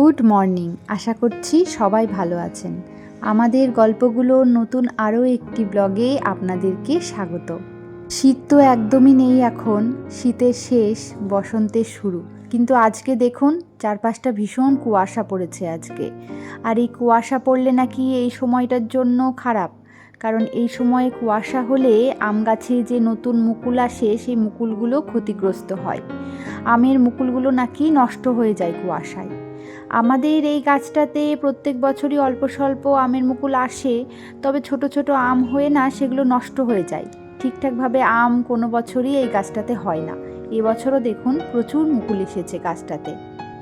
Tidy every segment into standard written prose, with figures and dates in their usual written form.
Good morning. আশা করছি সবাই ভালো আছেন। আমাদের গল্পগুলোর নতুন আরও একটি ব্লগে আপনাদেরকে স্বাগত। শীত তো একদমই নেই এখন, শীতের শেষ, বসন্তের শুরু। কিন্তু আজকে দেখুন চারপাশটা ভীষণ কুয়াশা পড়েছে আজকে। আর এই কুয়াশা পড়লে নাকি এই সময়টার জন্য খারাপ, কারণ এই সময়ে কুয়াশা হলে আম গাছে যে নতুন মুকুল আসে সেই মুকুলগুলো ক্ষতিগ্রস্ত হয়। আমের মুকুলগুলো নাকি নষ্ট হয়ে যায় কুয়াশায়। আমাদের এই গাছটাতে প্রত্যেক বছরই অল্প স্বল্প আমের মুকুল আসে, তবে ছোট ছোট আম হয়ে না সেগুলো নষ্ট হয়ে যায়। ঠিকঠাকভাবে আম কোনো বছরই এই গাছটাতে হয় না। এবছরও দেখুন প্রচুর মুকুল এসেছে গাছটাতে।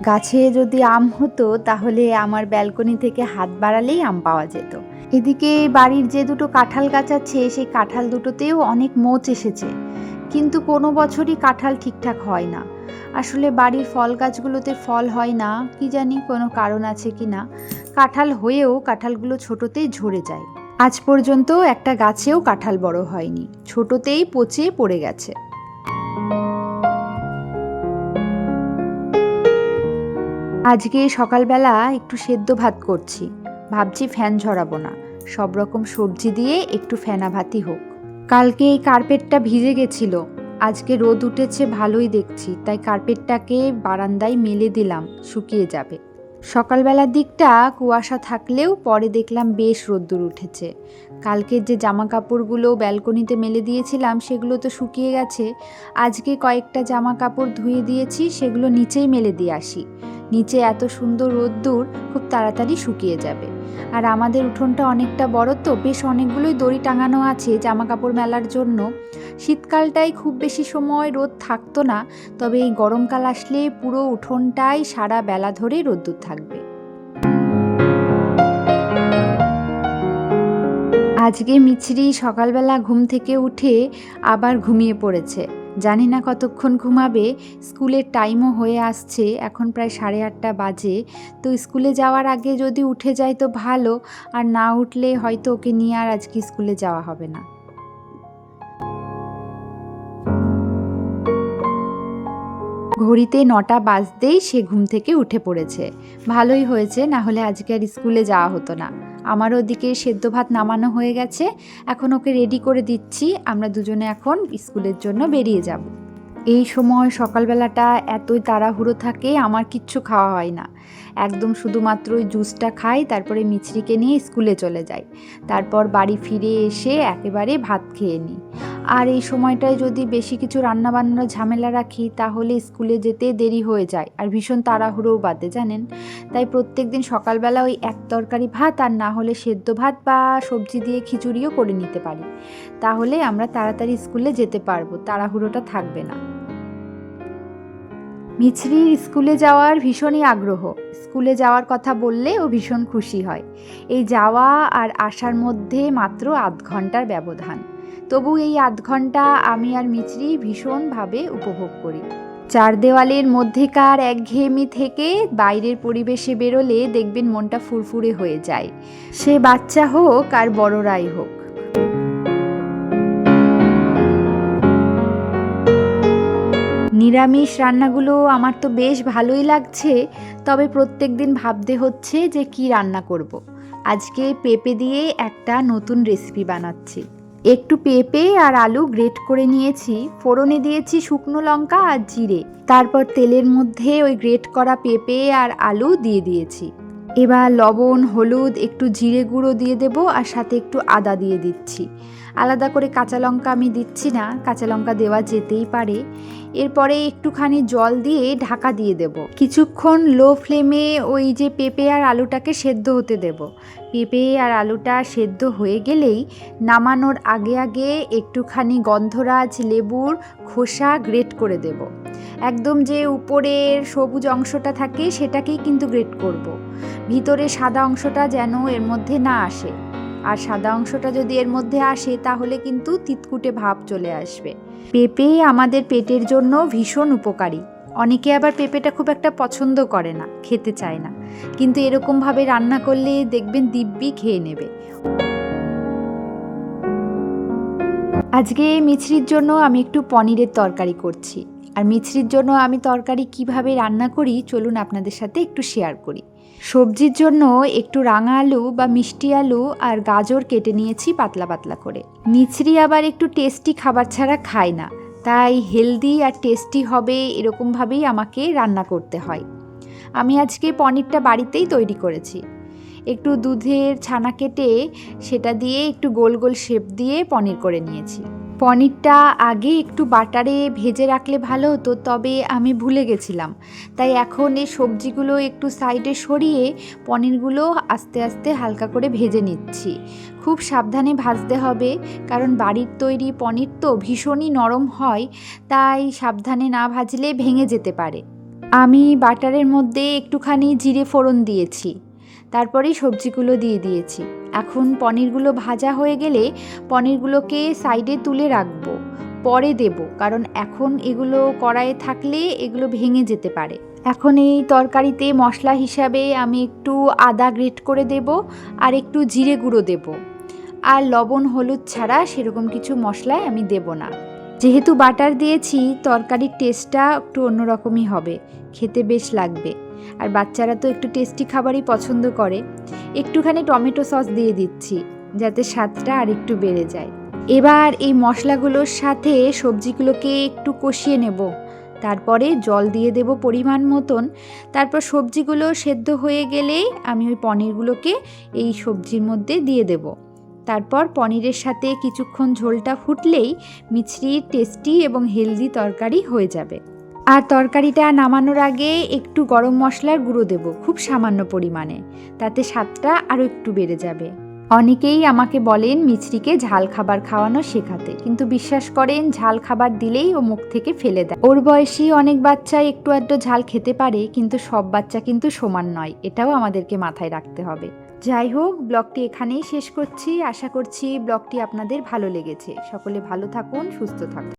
গাছে যদি আম হতো তাহলে আমার ব্যালকনি থেকে হাত বাড়ালেই আম পাওয়া যেত। এদিকে বাড়ির যে দুটো কাঁঠাল গাছ আছে সেই কাঁঠাল দুটোতেও অনেক মোচ এসেছে, কিন্তু কোনো বছরই কাঁঠাল ঠিকঠাক হয় না। আসলে বাড়ির ফল গাছগুলোতে ফল হয় না, কি জানি কোনো কারণ আছে কি না। কাঁঠাল হয়েও কাঁঠালগুলো ছোটোতেই ঝরে যায়। আজ পর্যন্ত একটা গাছেও কাঁঠাল বড় হয়নি, ছোটোতেই পচে পড়ে গেছে। আজকে সকালবেলা একটু সেদ্ধ ভাত করছি, ভাবছি ফ্যান ঝরাবো না, সব রকম সবজি দিয়ে একটু ফেনা ভাতই হোক। কালকে এই কার্পেটটা ভিজে গেছিল, আজকে রোদ উঠেছে ভালোই দেখছি, তাই কার্পেটটাকে বারান্দায় মেলে দিলাম, শুকিয়ে যাবে। সকালবেলার দিকটা কুয়াশা থাকলেও পরে দেখলাম বেশ রোদ্দুর উঠেছে। কালকের যে জামা কাপড়গুলো ব্যালকনিতে মেলে দিয়েছিলাম সেগুলো তো শুকিয়ে গেছে। আজকে কয়েকটা জামা কাপড় ধুয়ে দিয়েছি, সেগুলো নিচেই মেলে দিয়ে আসি। নিচে এত সুন্দর রোদ্দুর, খুব তাড়াতাড়ি শুকিয়ে যাবে। আর আমাদের উঠোনটা অনেকটা বড় তো, বেশ অনেকগুলোই দড়ি টাঙানো আছে জামা কাপড় মেলার জন্য। শীতকালটাই খুব বেশি সময় রোদ থাকতো না, তবে এই গরমকাল আসলে পুরো উঠোনটাই সারা বেলা ধরে রোদ্দুর থাকবে। আজকে মিছরি সকালবেলা ঘুম থেকে উঠে আবার ঘুমিয়ে পড়েছে। জানি না কতক্ষণ ঘুমাবে, স্কুলের টাইমও হয়ে আসছে, এখন প্রায় 8:30 বাজে। তো স্কুলে যাওয়ার আগে যদি উঠে যায় তো ভালো, আর না উঠলে হয়তো ওকে নিয়ে আর আজকে স্কুলে যাওয়া হবে না। ঘড়িতে 9টা বাজতেই সে ঘুম থেকে উঠে পড়েছে। ভালোই হয়েছে, না হলে আজকে আর স্কুলে যাওয়া হতো না। আমার ওদিকে সেদ্ধ ভাত নামানো হয়ে গেছে, এখন ওকে রেডি করে দিচ্ছি। আমরা দুজনে এখন স্কুলের জন্য বেরিয়ে যাব। এই সময় সকালবেলাটা এতই তাড়াহুড়ো থাকে, আমার কিচ্ছু খাওয়া হয় না। একদম শুধুমাত্র ওই জুসটা খাই, তারপরে মিছরিকে নিয়ে স্কুলে চলে যাই। তারপর বাড়ি ফিরে এসে একেবারে ভাত খেয়ে নিই। আর এই সময়টায় যদি বেশি কিছু রান্নাবান্নার ঝামেলা রাখি তাহলে স্কুলে যেতে দেরি হয়ে যায়, আর ভীষণ তাড়াহুড়োও বাদে জানেন। তাই প্রত্যেক দিন সকালবেলা ওই এক তরকারি ভাত, আর না হলে সেদ্ধ ভাত বা সবজি দিয়ে খিচুড়িও করে নিতে পারি। তাহলে আমরা তাড়াতাড়ি স্কুলে যেতে পারবো, তাড়াহুড়োটা থাকবে না। মিছরির স্কুলে যাওয়ার ভীষণই আগ্রহ। স্কুলে যাওয়ার কথা বললে ও ভীষণ খুশি হয়। এই যাওয়া আর আসার মধ্যে মাত্র আধ ঘন্টার ব্যবধান, তবু এই আধ ঘন্টা আমি আর মিছরি ভীষণভাবে উপভোগ করি। চার দেওয়ালের মধ্যেকার একঘেয়েমি থেকে বাইরের পরিবেশে বেরোলে দেখবেন মনটা ফুরফুরে হয়ে যায়, সে বাচ্চা হোক আর বড়রাই হোক। নিরামিষ রান্নাগুলো আমার তো বেশ ভালোই লাগছে, তবে প্রত্যেক দিন ভাবতে হচ্ছে যে কি রান্না করব। আজকে পেঁপে দিয়ে একটা নতুন রেসিপি বানাচ্ছি। একটু পেঁপে আর আলু গ্রেট করে নিয়েছি, ফোড়নে দিয়েছি শুকনো লঙ্কা আর জিরে, তারপর তেলের মধ্যে ওই গ্রেট করা পেঁপে আর আলু দিয়ে দিয়েছি। এবার লবণ, হলুদ, একটু জিরে গুঁড়ো দিয়ে দেবো, আর সাথে একটু আদা দিয়ে দিচ্ছি। আলাদা করে কাঁচা লঙ্কা আমি দিচ্ছি না, কাঁচা লঙ্কা দেওয়া যেতেই পারে। এরপরে একটুখানি জল দিয়ে ঢাকা দিয়ে দেব। কিছুক্ষণ লো ফ্লেমে ওই যে পেঁপে আর আলুটাকে সেদ্ধ হতে দেব। পেঁপে আর আলুটা সেদ্ধ হয়ে গেলেই নামানোর আগে আগে একটুখানি গন্ধরাজ লেবুর খোসা গ্রেট করে দেব। একদম যে উপরের সবুজ অংশটা থাকে সেটাকেই কিন্তু গ্রেট করব। ভিতরে সাদা অংশটা যেন এর মধ্যে না আসে, আর সাদা অংশটা যদি এর মধ্যে আসে তাহলে কিন্তু তিতকুটে ভাব চলে আসবে। পেঁপে আমাদের পেটের জন্য ভীষণ উপকারী। অনেকে আবার পেঁপেটা খুব একটা পছন্দ করে না, খেতে চায় না, কিন্তু এরকমভাবে রান্না করলে দেখবেন দিব্যি খেয়ে নেবে। আজকে মিছরির জন্য আমি একটু পনিরের তরকারি করছি। আর মিছরির জন্য আমি তরকারি কিভাবে রান্না করি চলুন আপনাদের সাথে একটু শেয়ার করি। সবজির জন্য একটু রাঙা আলু বা মিষ্টি আলু আর গাজর কেটে নিয়েছি পাতলা পাতলা করে। মিছরি আবার একটু টেস্টি খাবার ছাড়া খায় না, তাই হেলদি আর টেস্টি হবে এরকমভাবেই আমাকে রান্না করতে হয়। আমি আজকে পনিরটা বাড়িতেই তৈরি করেছি। একটু দুধের ছানা কেটে সেটা দিয়ে একটু গোল গোল শেপ দিয়ে পনির করে নিয়েছি। পনিরটা আগে একটু বাটারে ভেজে রাখলে ভালো হতো, তবে আমি ভুলে গেছিলাম। তাই এখন এই সবজিগুলো একটু সাইডে সরিয়ে পনিরগুলো আস্তে আস্তে হালকা করে ভেজে নিচ্ছি। খুব সাবধানে ভাজতে হবে, কারণ বাড়ির তৈরি পনির তো ভীষণই নরম হয়, তাই সাবধানে না ভাজলে ভেঙে যেতে পারে। আমি বাটারের মধ্যে একটুখানি জিরে ফোড়ন দিয়েছি, তারপরেই সবজিগুলো দিয়ে দিয়েছি। এখন পনিরগুলো ভাজা হয়ে গেলে পনিরগুলোকে সাইডে তুলে রাখবো, পরে দেব, কারণ এখন এগুলো কড়াইয়ে থাকলে এগুলো ভেঙে যেতে পারে। এখন এই তরকারিতে মশলা হিসাবে আমি একটু আদা গ্রেট করে দেব, আর একটু জিরে গুঁড়ো দেব, আর লবণ হলুদ ছাড়া সেরকম কিছু মশলায় আমি দেব না। যেহেতু বাটার দিয়েছি, তরকারির টেস্টটা একটু অন্যরকমই হবে, খেতে বেশ লাগবে। আর বাচ্চারা তো একটু টেস্টি খাবারই পছন্দ করে। একটুখানি টমেটো সস দিয়ে দিচ্ছি, যাতে স্বাদটা আর একটু বেড়ে যায়। এবার এই মশলাগুলোর সাথে সবজিগুলোকে একটু কষিয়ে নেব, তারপরে জল দিয়ে দেব পরিমাণ মতন। তারপর সবজিগুলো সেদ্ধ হয়ে গেলেই আমি ওই পনিরগুলোকে এই সবজির মধ্যে দিয়ে দেব। তারপর পনিরের সাথে কিছুক্ষণ ঝোলটা ফুটলেই মিছরির টেস্টি এবং হেলদি তরকারি হয়ে যাবে। আর তরকারিটা নামানোর আগে একটু গরম মশলার গুঁড়ো দেব, খুব সামান্য পরিমাণে, তাতে স্বাদটা আরও একটু বেড়ে যাবে। অনেকেই আমাকে বলেন মিছরিকে ঝাল খাবার খাওয়ানো শেখাতে, কিন্তু বিশ্বাস করেন ঝাল খাবার দিলেই ও মুখ থেকে ফেলে দেয়। ওর বয়সী অনেক বাচ্চা একটু আধটু ঝাল খেতে পারে, কিন্তু সব বাচ্চা কিন্তু সমান নয়, এটাও আমাদেরকে মাথায় রাখতে হবে। যাই হোক, ব্লগটি এখানেই শেষ করছি। আশা করছি ব্লগটি আপনাদের ভালো লেগেছে। সকলে ভালো থাকুন, সুস্থ থাকুন।